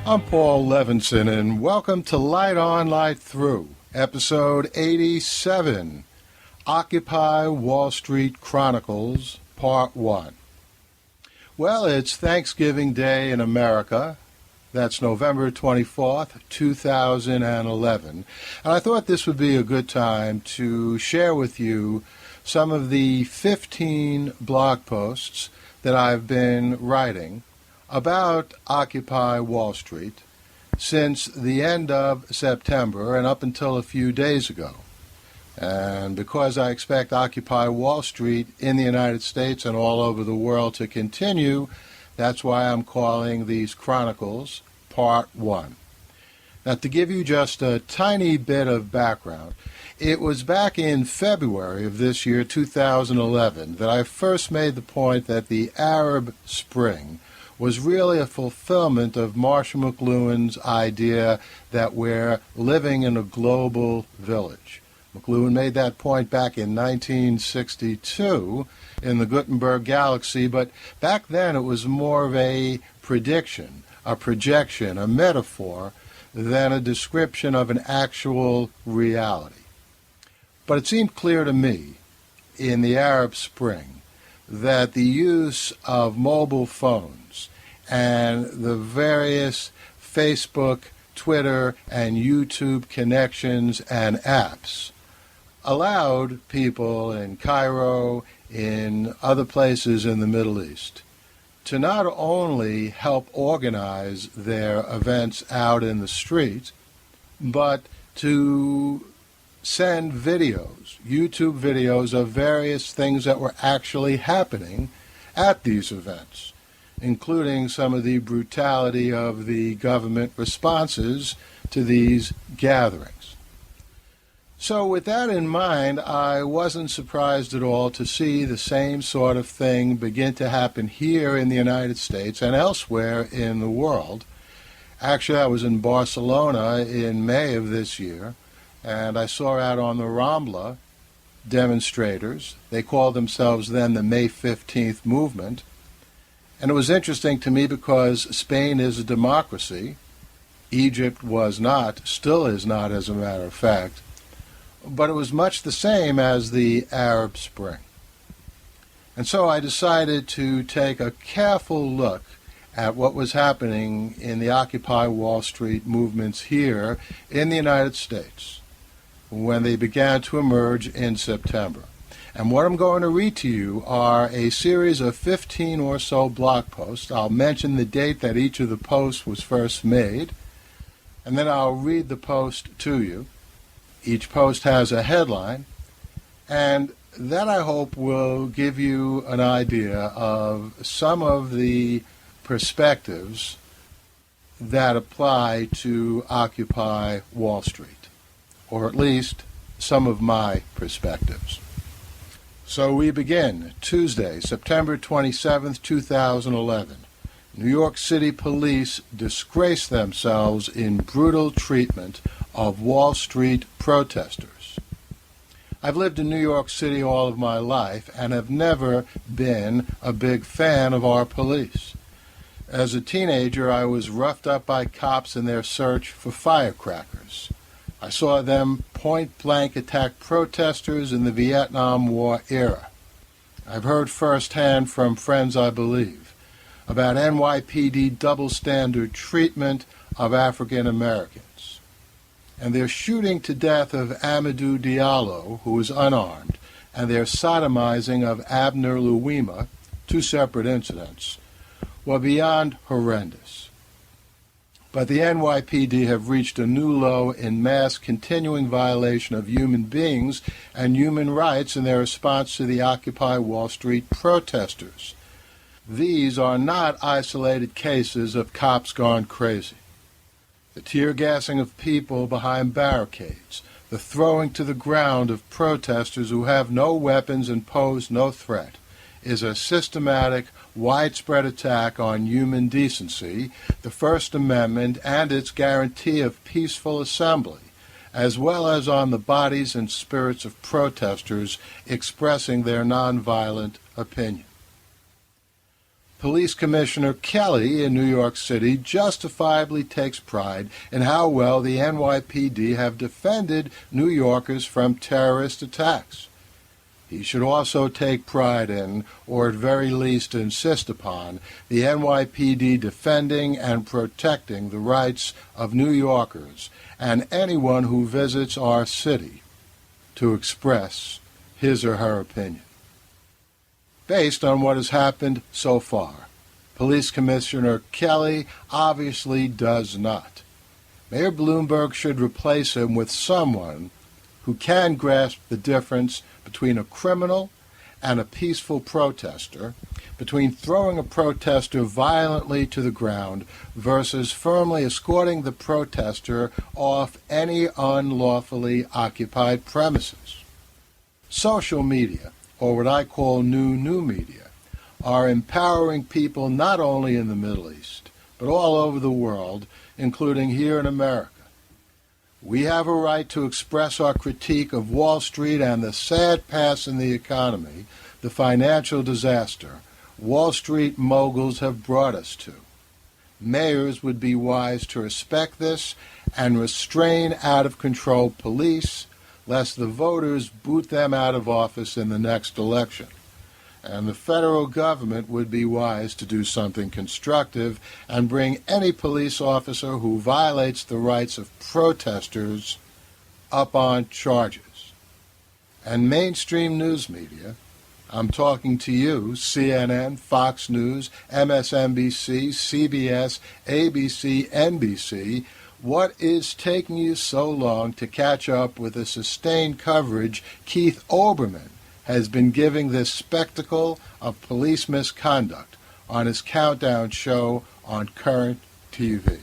I'm Paul Levinson, and welcome to Light On, Light Through, episode 87, Occupy Wall Street Chronicles, Part 1. Well, it's Thanksgiving Day in America. That's November 24th, 2011. And I thought this would be a good time to share with you some of the 15 blog posts that I've been writing about Occupy Wall Street since the end of September and up until a few days ago. And because I expect Occupy Wall Street in the United States and all over the world to continue, that's why I'm calling these Chronicles Part 1. Now, to give you just a tiny bit of background, it was back in February of this year, 2011, that I first made the point that the Arab Spring was really a fulfillment of Marshall McLuhan's idea that we're living in a global village. McLuhan made that point back in 1962 in the Gutenberg Galaxy, but back then it was more of a prediction, a projection, a metaphor, than a description of an actual reality. But it seemed clear to me in the Arab Spring that the use of mobile phones and the various Facebook, Twitter, and YouTube connections and apps allowed people in Cairo, in other places in the Middle East, to not only help organize their events out in the street, but to send videos, YouTube videos of various things that were actually happening at these events, including some of the brutality of the government responses to these gatherings. So with that in mind, I wasn't surprised at all to see the same sort of thing begin to happen here in the United States and elsewhere in the world. Actually, I was in Barcelona in May of this year, and I saw out on the Rambla demonstrators. They called themselves then the May 15th movement. And it was interesting to me because Spain is a democracy. Egypt was not, still is not, as a matter of fact. But it was much the same as the Arab Spring. And so I decided to take a careful look at what was happening in the Occupy Wall Street movements here in the United States when they began to emerge in September. And what I'm going to read to you are a series of 15 or so blog posts. I'll mention the date that each of the posts was first made, and then I'll read the post to you. Each post has a headline, and that I hope will give you an idea of some of the perspectives that apply to Occupy Wall Street, or at least some of my perspectives. So we begin Tuesday, September 27th, 2011. New York City Police disgrace themselves in brutal treatment of Wall Street protesters. I've lived in New York City all of my life and have never been a big fan of our police. As a teenager, I was roughed up by cops in their search for firecrackers. I saw them point-blank attack protesters in the Vietnam War era. I've heard firsthand from friends I believe about NYPD double-standard treatment of African Americans and their shooting to death of Amadou Diallo, who was unarmed, and their sodomizing of Abner Louima, two separate incidents, were beyond horrendous. But the NYPD have reached a new low in mass continuing violation of human beings and human rights in their response to the Occupy Wall Street protesters. These are not isolated cases of cops gone crazy. The tear gassing of people behind barricades, the throwing to the ground of protesters who have no weapons and pose no threat, is a systematic, widespread attack on human decency, the First Amendment, and its guarantee of peaceful assembly, as well as on the bodies and spirits of protesters expressing their nonviolent opinion. Police Commissioner Kelly in New York City justifiably takes pride in how well the NYPD have defended New Yorkers from terrorist attacks. He should also take pride in, or at very least insist upon, the NYPD defending and protecting the rights of New Yorkers and anyone who visits our city to express his or her opinion. Based on what has happened so far, Police Commissioner Kelly obviously does not. Mayor Bloomberg should replace him with someone who can grasp the difference between a criminal and a peaceful protester, between throwing a protester violently to the ground versus firmly escorting the protester off any unlawfully occupied premises. Social media, or what I call new media, are empowering people not only in the Middle East, but all over the world, including here in America. We have a right to express our critique of Wall Street and the sad pass in the economy, the financial disaster Wall Street moguls have brought us to. Mayors would be wise to respect this and restrain out-of-control police, lest the voters boot them out of office in the next election. And the federal government would be wise to do something constructive and bring any police officer who violates the rights of protesters up on charges. And mainstream news media, I'm talking to you, CNN, Fox News, MSNBC, CBS, ABC, NBC, what is taking you so long to catch up with the sustained coverage Keith Olbermann has been giving this spectacle of police misconduct on his countdown show on current TV?